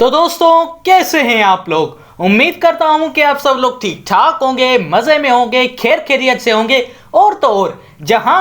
तो दोस्तों कैसे हैं आप लोग। उम्मीद करता हूं कि आप सब लोग ठीक ठाक होंगे, मजे में होंगे, खैर खैरियत से होंगे और तो और जहां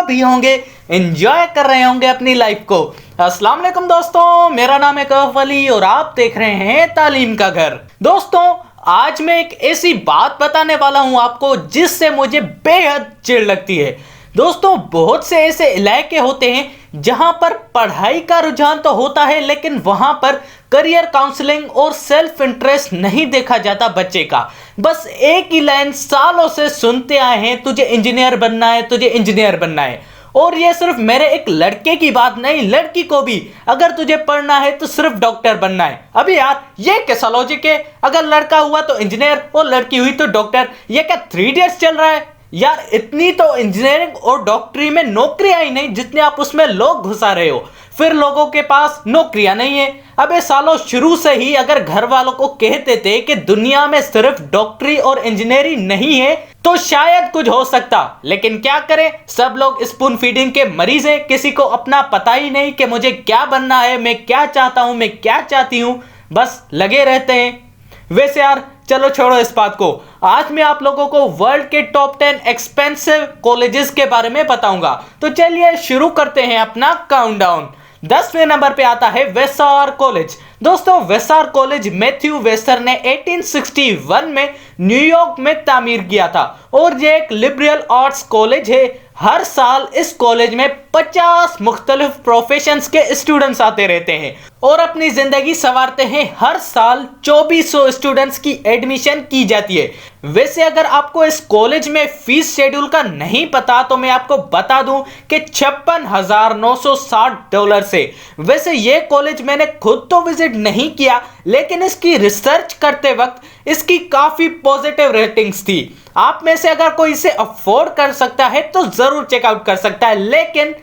भी होंगे एंजॉय कर रहे होंगे अपनी लाइफ को। अस्सलाम वालेकुम दोस्तों, मेरा नाम है कहफ अली और आप देख रहे हैं तालीम का घर। दोस्तों आज मैं एक ऐसी बात बताने वाला हूं आपको जिससे मुझे बेहद चिढ़ लगती है। दोस्तों बहुत से ऐसे इलाके होते हैं जहां पर पढ़ाई का रुझान तो होता है लेकिन वहां पर करियर काउंसलिंग और सेल्फ इंटरेस्ट नहीं देखा जाता बच्चे का। बस एक ही लाइन सालों से सुनते आए हैं, तुझे इंजीनियर बनना है, तुझे इंजीनियर बनना है। और ये सिर्फ मेरे एक लड़के की बात नहीं, लड़की को भी अगर तुझे पढ़ना है तो सिर्फ डॉक्टर बनना है। अभी यार ये कैसा लॉजिक है, अगर लड़का हुआ तो इंजीनियर और लड़की हुई तो डॉक्टर, ये क्या 3 इडियट्स चल रहा है यार। इतनी तो इंजीनियरिंग और डॉक्टरी में नौकरियां ही नहीं जितने आप उसमें लोग घुसा रहे हो, फिर लोगों के पास नौकरियां नहीं है। अबे सालों शुरू से ही अगर घर वालों को कहते थे कि दुनिया में सिर्फ डॉक्टरी और इंजीनियरिंग नहीं है तो शायद कुछ हो सकता, लेकिन क्या करें, सब लोग स्पून फीडिंग के मरीज हैं। किसी को अपना पता ही नहीं कि मुझे क्या बनना है, मैं क्या चाहता हूं, मैं क्या चाहती हूं, बस लगे रहते हैं। वैसे यार चलो छोड़ो इस बात को, आज मैं आप लोगों को वर्ल्ड के टॉप 10 एक्सपेंसिव कॉलेजेस के बारे में बताऊंगा। तो चलिए शुरू करते हैं अपना काउंटडाउन। 10वें नंबर पे आता है वेसार कॉलेज। दोस्तों वेसार कॉलेज मैथ्यू वेसर ने 1861 में न्यूयॉर्क में तामीर किया था और ये एक लिबरल आर्ट्स कॉलेज है। हर साल इस कॉलेज में 50 मुख्तलिफ प्रोफेशंस के स्टूडेंट्स आते रहते हैं और अपनी जिंदगी संवारते हैं। हर साल 2400 स्टूडेंट्स की एडमिशन की जाती है। वैसे अगर आपको इस कॉलेज में फीस शेड्यूल का नहीं पता तो मैं आपको बता दूं कि $56,960 से। वैसे ये कॉलेज मैंने खुद तो विजिट नहीं किया लेकिन इसकी रिसर्च करते वक्त इसकी काफी पॉजिटिव रेटिंग्स थी। आप में से अगर कोई इसे अफोर्ड कर सकता है तो जरूर चेकआउट कर सकता है, लेकिन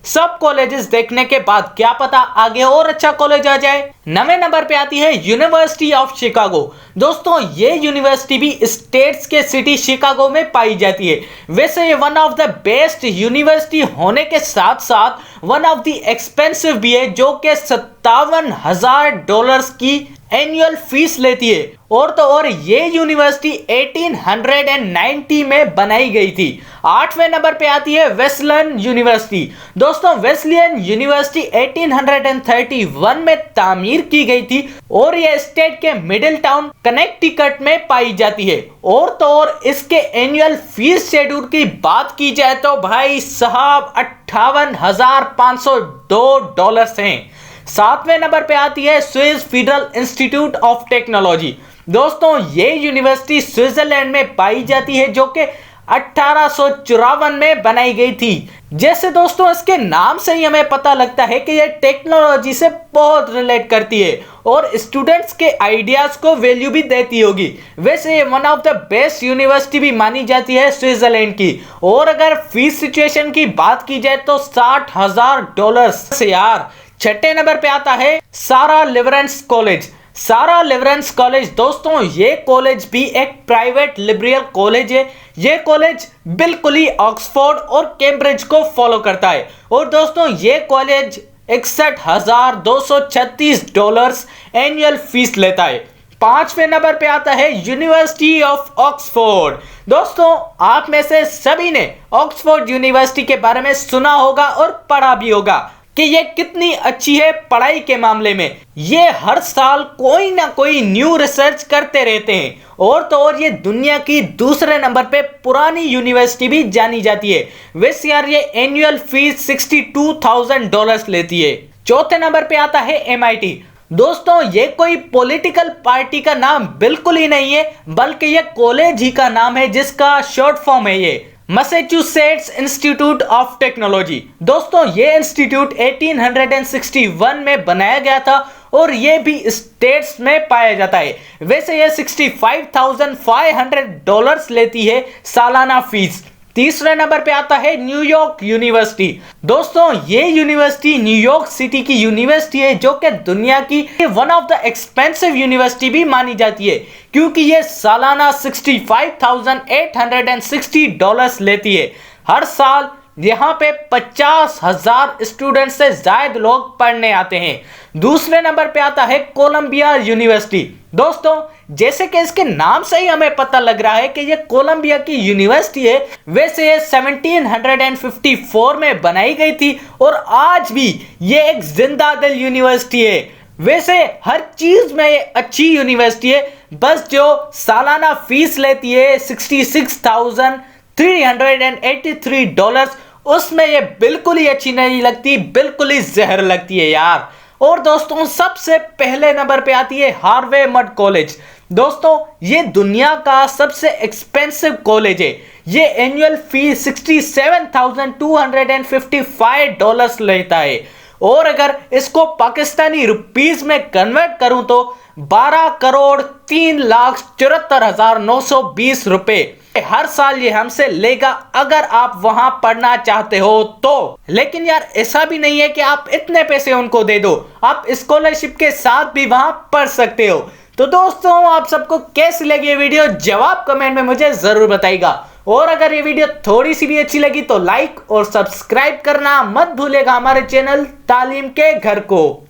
सब कॉलेजेस देखने के बाद क्या पता आगे और अच्छा कॉलेज आ जाए। 9वें नंबर पे आती है यूनिवर्सिटी ऑफ शिकागो। दोस्तों ये यूनिवर्सिटी भी स्टेट्स के सिटी शिकागो में पाई जाती है। वैसे ये one of the best university होने के साथ साथ वन ऑफ द एक्सपेंसिव भी है, जो कि $57,000 की एनुअल फीस लेती है। और तो और ये यूनिवर्सिटी 1890 में बनाई गई थी। 8वें नंबर पे आती है वेस्लेयन यूनिवर्सिटी। दोस्तों वेस्लेयन यूनिवर्सिटी 1831 में तामीर की गई थी और ये स्टेट के मिडिल टाउन कनेक्टिकट में पाई जाती है। और तो और इसके एनुअल फीस शेड्यूल की बात की जाए तो भाई साहब $58,502 हैं। 7वें नंबर पे आती है Swiss federal institute of technology. दोस्तों ये यूनिवर्सिटी स्विट्जरलैंड में पाई जाती है, जो कि 1854 में बनाई गई थी। जैसे दोस्तों इसके नाम से ही हमें पता लगता है कि यह टेक्नोलॉजी से बहुत रिलेट करती है और स्टूडेंट्स के आइडियाज को वैल्यू भी देती होगी। वैसे ये one of the best university भी मानी जाती है स्विट्जरलैंड की। और अगर फीस सिचुएशन की बात की जाए तो $60,000 से यार। 6ठे नंबर पे आता है सारा लिवरेंस कॉलेज। सारा लिवरेंस कॉलेज दोस्तों ये कॉलेज भी एक प्राइवेट लिबरल कॉलेज है। ये कॉलेज बिल्कुल ही ऑक्सफोर्ड और कैम्ब्रिज को फॉलो करता है और दोस्तों ये कॉलेज $61,236 एनुअल फीस लेता है। 5वें नंबर पे आता है यूनिवर्सिटी ऑफ ऑक्सफोर्ड। दोस्तों आप में से सभी ने ऑक्सफोर्ड यूनिवर्सिटी के बारे में सुना होगा और पढ़ा भी होगा कि ये कितनी अच्छी है पढ़ाई के मामले में। ये हर साल कोई ना कोई न्यू रिसर्च करते रहते हैं और तो और ये दुनिया की दूसरे नंबर पे पुरानी यूनिवर्सिटी भी जानी जाती है। वैसे यार ये एनुअल फीस $62,000 लेती है। 4थे नंबर पे आता है MIT। दोस्तों ये कोई पॉलिटिकल पार्टी का नाम बिल्कुल ही नहीं है, बल्कि ये कॉलेज ही का नाम है जिसका शॉर्ट फॉर्म है ये मैसाचुसेट्स इंस्टीट्यूट ऑफ टेक्नोलॉजी। दोस्तों ये इंस्टीट्यूट 1861 में बनाया गया था और ये भी स्टेट्स में पाया जाता है। वैसे ये $65,500 लेती है सालाना फीस। तीसरे नंबर पे आता है न्यूयॉर्क यूनिवर्सिटी। दोस्तों ये यूनिवर्सिटी न्यूयॉर्क सिटी की यूनिवर्सिटी है, जो कि दुनिया की one of the expensive university भी मानी जाती है, क्योंकि ये सालाना $65,860 लेती है। हर साल यहाँ पे 50,000 स्टूडेंट से ज्यादा लोग पढ़ने आते हैं। दूसरे नंबर पे आता है कोलंबिया यूनिवर्सिटी। दोस्तों, जैसे कि इसके नाम से ही हमें पता लग रहा है कि ये कोलंबिया की यूनिवर्सिटी है। वैसे ये 1754 में बनाई गई थी और आज भी ये एक जिंदा दिल यूनिवर्सिटी है। वैसे हर चीज में ये अच्छी यूनिवर्सिटी है, बस जो सालाना फीस लेती है $66,383, उसमें ये बिल्कुल ही अच्छी नहीं लगती, बिल्कुल ही जहर लगती है यार। और दोस्तों, सबसे पहले नंबर पे आती है हार्वे मड कॉलेज। दोस्तों, ये दुनिया का सबसे एक्सपेंसिव कॉलेज है। ये एनुअल फीस $67,255 लेता है और अगर इसको पाकिस्तानी रुपीस में कन्वर्ट करूं तो 12,03,74,920 रुपए हर साल ये हमसे लेगा, अगर आप वहां पढ़ना चाहते हो तो। लेकिन यार, ऐसा भी नहीं है कि आप इतने पैसे उनको दे दो, आप स्कॉलरशिप के साथ भी वहां पढ़ सकते हो। तो दोस्तों, आप सबको कैसी लगी ये वीडियो, जवाब कमेंट में मुझे जरूर बताइएगा। और अगर ये वीडियो थोड़ी सी भी अच्छी लगी तो लाइक और सब्सक्राइब करना मत भूलिएगा हमारे चैनल तालीम के घर को।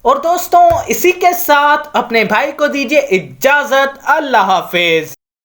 और दोस्तों, इसी के साथ अपने भाई को दीजिए इजाजत। अल्लाह हाफिज।